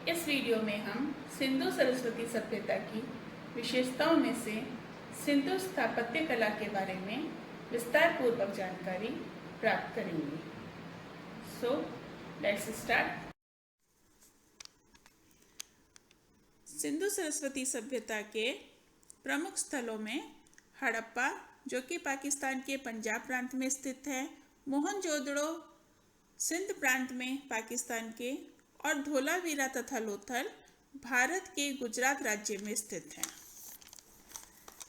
इस वीडियो में हम सिंधु सरस्वती सभ्यता की विशेषताओं में से सिंधु स्थापत्य कला के बारे में विस्तार पूर्वक जानकारी प्राप्त करेंगे। So let's start. Sindhu Saraswati सभ्यता के प्रमुख स्थलों में हड़प्पा, जो कि पाकिस्तान के पंजाब प्रांत में स्थित है, मोहनजोदड़ो सिंध प्रांत में पाकिस्तान के, और धोलावीरा तथा लोथल भारत के गुजरात राज्य में स्थित हैं।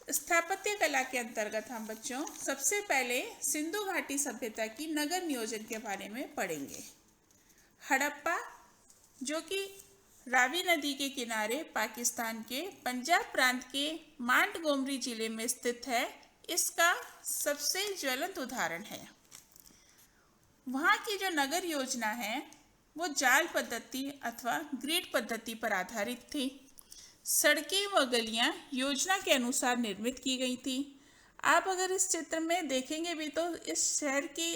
स्थापत्य कला के अंतर्गत हम बच्चों सबसे पहले सिंधु घाटी सभ्यता की नगर नियोजन के बारे में पढ़ेंगे। हड़प्पा, जो कि रावी नदी के किनारे पाकिस्तान के पंजाब प्रांत के मांटगोमरी जिले में स्थित है, इसका सबसे ज्वलंत उदाहरण है। वहाँ की जो नगर योजना है वो जाल पद्धति अथवा ग्रिड पद्धति पर आधारित थी। सड़कें व गलियाँ योजना के अनुसार निर्मित की गई थी। आप अगर इस चित्र में देखेंगे भी तो इस शहर की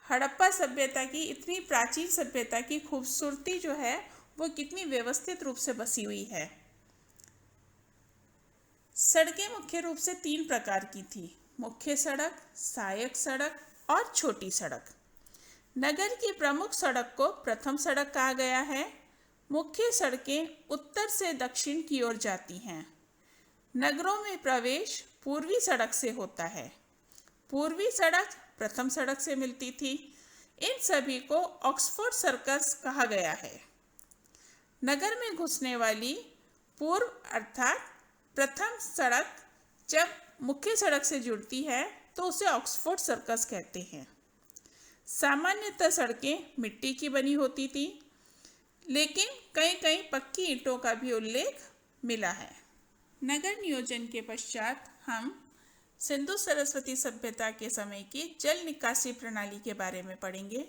हड़प्पा सभ्यता की, इतनी प्राचीन सभ्यता की खूबसूरती जो है वो कितनी व्यवस्थित रूप से बसी हुई है। सड़कें मुख्य रूप से 3 प्रकार की थी: मुख्य सड़क, सहायक सड़क और छोटी सड़क। नगर की प्रमुख सड़क को प्रथम सड़क कहा गया है। मुख्य सड़कें उत्तर से दक्षिण की ओर जाती हैं। नगरों में प्रवेश पूर्वी सड़क से होता है। पूर्वी सड़क प्रथम सड़क से मिलती थी। इन सभी को ऑक्सफोर्ड सर्कस कहा गया है। नगर में घुसने वाली पूर्व अर्थात प्रथम सड़क जब मुख्य सड़क से जुड़ती है तो उसे ऑक्सफोर्ड सर्कस कहते हैं। सामान्यतः सड़कें मिट्टी की बनी होती थी, लेकिन कहीं कहीं पक्की ईंटों का भी उल्लेख मिला है। नगर नियोजन के पश्चात हम सिंधु सरस्वती सभ्यता के समय की जल निकासी प्रणाली के बारे में पढ़ेंगे।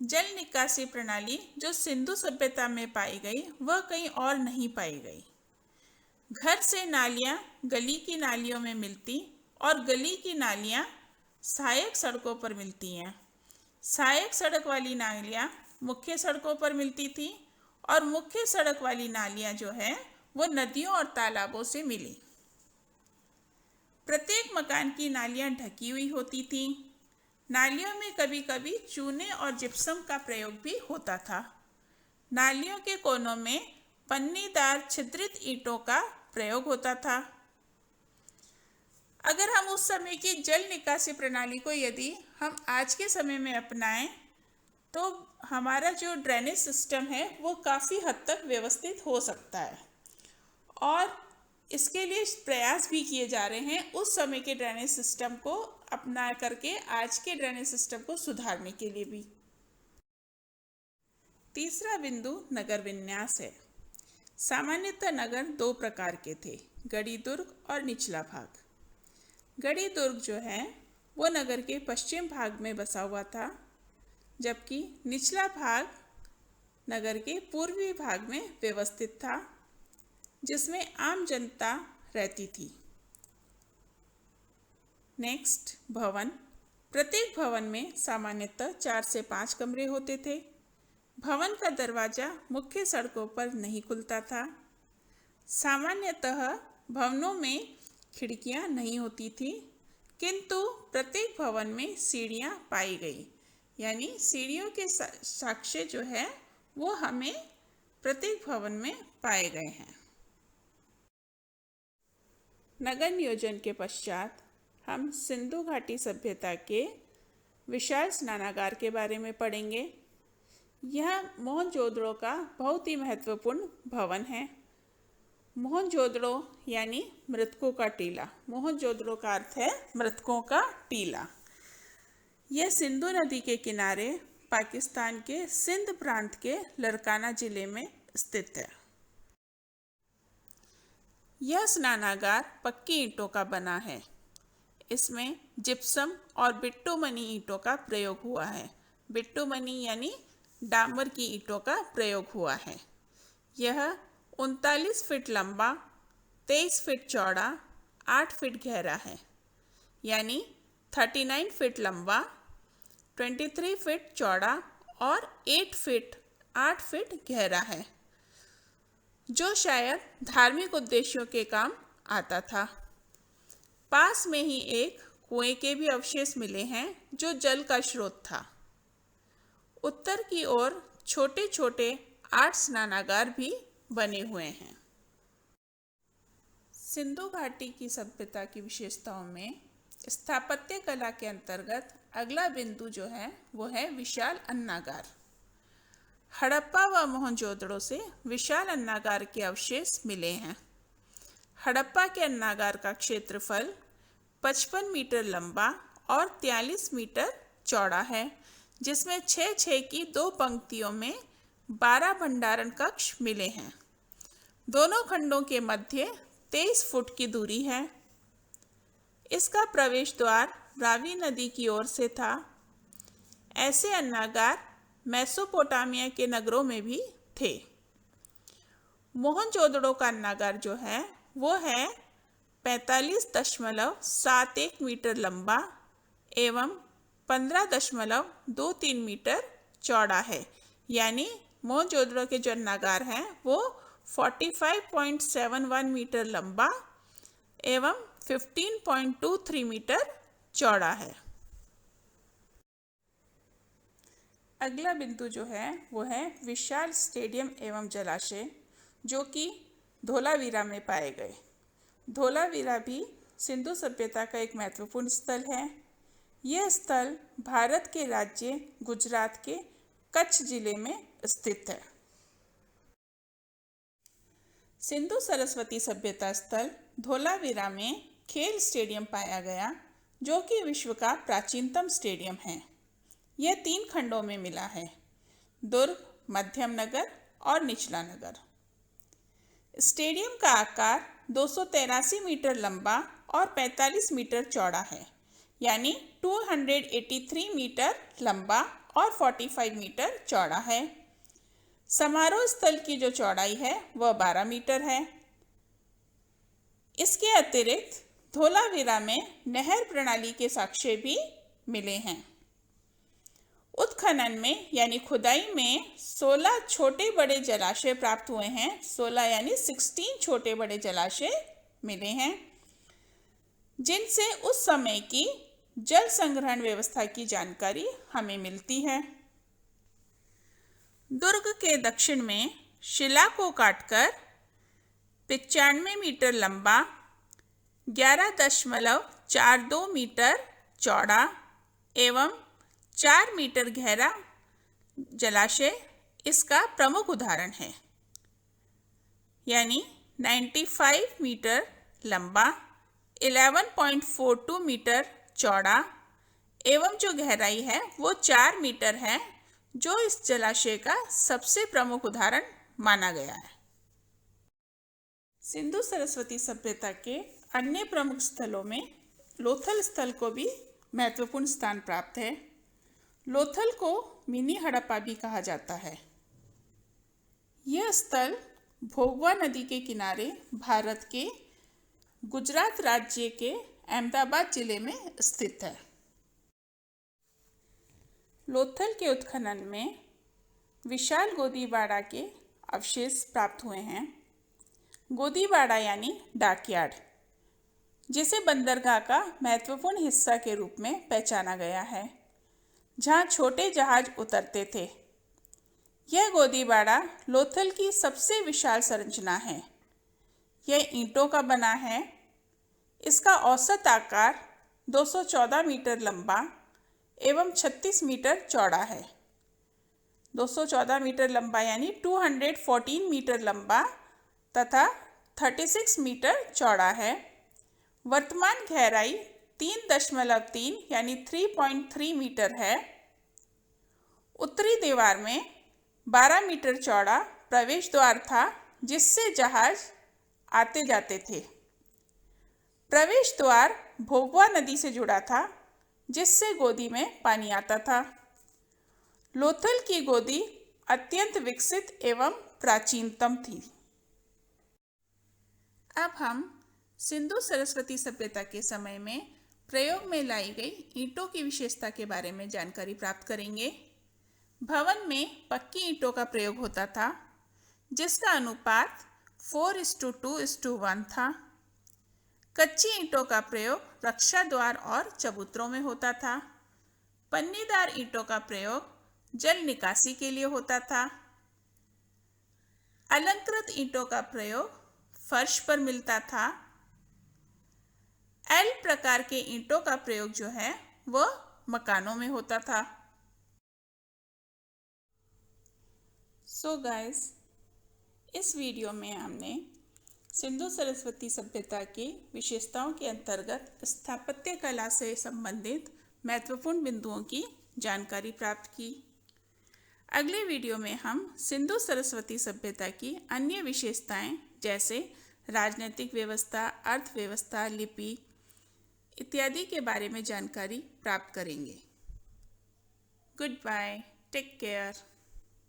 जल निकासी प्रणाली जो सिंधु सभ्यता में पाई गई वह कहीं और नहीं पाई गई। घर से नालियाँ गली की नालियों में मिलती और गली की नालियाँ सहायक सड़कों पर मिलती हैं। सहायक सड़क वाली नालियाँ मुख्य सड़कों पर मिलती थी और मुख्य सड़क वाली नालियाँ जो है वो नदियों और तालाबों से मिली। प्रत्येक मकान की नालियाँ ढकी हुई होती थी। नालियों में कभी कभी चूने और जिप्सम का प्रयोग भी होता था। नालियों के कोनों में पन्नीदार छिद्रित ईंटों का प्रयोग होता था। अगर हम उस समय की जल निकासी प्रणाली को यदि हम आज के समय में अपनाएं तो हमारा जो ड्रेनेज सिस्टम है वो काफ़ी हद तक व्यवस्थित हो सकता है, और इसके लिए प्रयास भी किए जा रहे हैं उस समय के ड्रेनेज सिस्टम को अपना करके आज के ड्रेनेज सिस्टम को सुधारने के लिए भी। तीसरा बिंदु नगर विन्यास है। सामान्यतः नगर 2 प्रकार के थे: गढ़ी दुर्ग और निचला भाग। गढ़ी दुर्ग जो है वो नगर के पश्चिम भाग में बसा हुआ था, जबकि निचला भाग नगर के पूर्वी भाग में व्यवस्थित था, जिसमें आम जनता रहती थी। नेक्स्ट, भवन। प्रत्येक भवन में सामान्यतः 4 से 5 कमरे होते थे। भवन का दरवाजा मुख्य सड़कों पर नहीं खुलता था। सामान्यतः भवनों में खिड़कियां नहीं होती थी, किंतु प्रत्येक भवन में सीढ़ियां पाई गई, यानी सीढ़ियों के साक्ष्य जो है वो हमें प्रत्येक भवन में पाए गए हैं। नगर नियोजन के पश्चात हम सिंधु घाटी सभ्यता के विशाल स्नानागार के बारे में पढ़ेंगे। यह मोहनजोदड़ो का बहुत ही महत्वपूर्ण भवन है। मोहनजोदड़ो यानी मृतकों का टीला। मोहनजोदड़ो का अर्थ है मृतकों का टीला। यह सिंधु नदी के किनारे पाकिस्तान के सिंध प्रांत के लड़काना जिले में स्थित है। यह स्नानागार पक्की ईंटों का बना है। इसमें जिप्सम और बिट्टुमनी ईंटों का प्रयोग हुआ है। बिट्टुमनी यानी डामर की ईंटों का प्रयोग हुआ है। यह 39 फीट लंबा, 23 फीट चौड़ा, 8 फीट गहरा है, यानी 39 फीट लंबा, 23 फीट चौड़ा और 8 फीट गहरा है। जो शायद धार्मिक उद्देश्यों के काम आता था। पास में ही एक कुएं के भी अवशेष मिले हैं जो जल का स्रोत था। उत्तर की ओर छोटे छोटे 8 स्नानागार भी बने हुए हैं। सिंधु घाटी की सभ्यता की विशेषताओं में स्थापत्य कला के अंतर्गत अगला बिंदु जो है वो है विशाल अन्नागार। हड़प्पा व मोहनजोदड़ो से विशाल अन्नागार के अवशेष मिले हैं। हड़प्पा के अन्नागार का क्षेत्रफल 55 मीटर लंबा और 43 मीटर चौड़ा है, जिसमें 6-6 की 2 पंक्तियों में 12 भंडारण कक्ष मिले हैं। दोनों खंडों के मध्य 23 फुट की दूरी है। इसका प्रवेश द्वार रावी नदी की ओर से था। ऐसे अन्नागार मेसोपोटामिया के नगरों में भी थे। मोहनजोदड़ो का अन्नागार जो है वो है 45.71 मीटर लंबा एवं 15.23 मीटर चौड़ा है। यानी मोहनजोदड़ो के जो अन्नागार हैं वो 45.71 मीटर लंबा एवं 15.23 मीटर चौड़ा है। अगला बिंदु जो है वो है विशाल स्टेडियम एवं जलाशय, जो कि धोलावीरा में पाए गए। धोलावीरा भी सिंधु सभ्यता का एक महत्वपूर्ण स्थल है। यह स्थल भारत के राज्य गुजरात के कच्छ जिले में स्थित है। सिंधु सरस्वती सभ्यता स्थल धोलावीरा में खेल स्टेडियम पाया गया, जो कि विश्व का प्राचीनतम स्टेडियम है। यह 3 खंडों में मिला है: दुर्ग, मध्यम नगर और निचला नगर। स्टेडियम का आकार 283 मीटर लंबा और 45 मीटर चौड़ा है, यानी 283 मीटर लंबा और 45 मीटर चौड़ा है। समारोह स्थल की जो चौड़ाई है वह 12 मीटर है। इसके अतिरिक्त धोलावीरा में नहर प्रणाली के साक्ष्य भी मिले हैं। उत्खनन में यानी खुदाई में 16 छोटे बड़े जलाशय प्राप्त हुए हैं। 16 यानी 16 छोटे बड़े जलाशय मिले हैं, जिनसे उस समय की जल संग्रहण व्यवस्था की जानकारी हमें मिलती है। दुर्ग के दक्षिण में शिला को काटकर 95 मीटर लंबा, 11.42 मीटर चौड़ा एवं 4 मीटर गहरा जलाशय इसका प्रमुख उदाहरण है। यानी 95 मीटर लंबा, 11.42 मीटर चौड़ा एवं जो गहराई है वो 4 मीटर है, जो इस जलाशय का सबसे प्रमुख उदाहरण माना गया है। सिंधु सरस्वती सभ्यता के अन्य प्रमुख स्थलों में लोथल स्थल को भी महत्वपूर्ण स्थान प्राप्त है। लोथल को मिनी हड़प्पा भी कहा जाता है। यह स्थल भोगवा नदी के किनारे भारत के गुजरात राज्य के अहमदाबाद जिले में स्थित है। लोथल के उत्खनन में विशाल गोदीबाड़ा के अवशेष प्राप्त हुए हैं। गोदीबाड़ा यानी डाकयार्ड, जिसे बंदरगाह का महत्वपूर्ण हिस्सा के रूप में पहचाना गया है, जहां छोटे जहाज उतरते थे। यह गोदीबाड़ा लोथल की सबसे विशाल संरचना है। यह ईंटों का बना है। इसका औसत आकार 214 मीटर लंबा एवं 36 मीटर चौड़ा है। 214 मीटर लंबा यानी 214 मीटर लंबा तथा 36 मीटर चौड़ा है। वर्तमान गहराई 3.3 यानी 3.3 मीटर है। उत्तरी दीवार में 12 मीटर चौड़ा प्रवेश द्वार था, जिससे जहाज आते जाते थे। प्रवेश द्वार भोगवा नदी से जुड़ा था, जिससे गोदी में पानी आता था। लोथल की गोदी अत्यंत विकसित एवं प्राचीनतम थी। अब हम सिंधु सरस्वती सभ्यता के समय में प्रयोग में लाई गई ईंटों की विशेषता के बारे में जानकारी प्राप्त करेंगे। भवन में पक्की ईंटों का प्रयोग होता था, जिसका अनुपात 4:2:1 था। कच्ची ईंटों का प्रयोग रक्षा द्वार और चबूतरों में होता था। पन्नीदार ईंटों का प्रयोग जल निकासी के लिए होता था। अलंकृत ईंटों का प्रयोग फर्श पर मिलता था। एल प्रकार के ईंटों का प्रयोग जो है वह मकानों में होता था। सो गाइस, इस वीडियो में हमने सिंधु सरस्वती सभ्यता की विशेषताओं के अंतर्गत स्थापत्य कला से संबंधित महत्वपूर्ण बिंदुओं की जानकारी प्राप्त की। अगले वीडियो में हम सिंधु सरस्वती सभ्यता की अन्य विशेषताएं जैसे राजनीतिक व्यवस्था, अर्थव्यवस्था, लिपि इत्यादि के बारे में जानकारी प्राप्त करेंगे। Good bye, take care.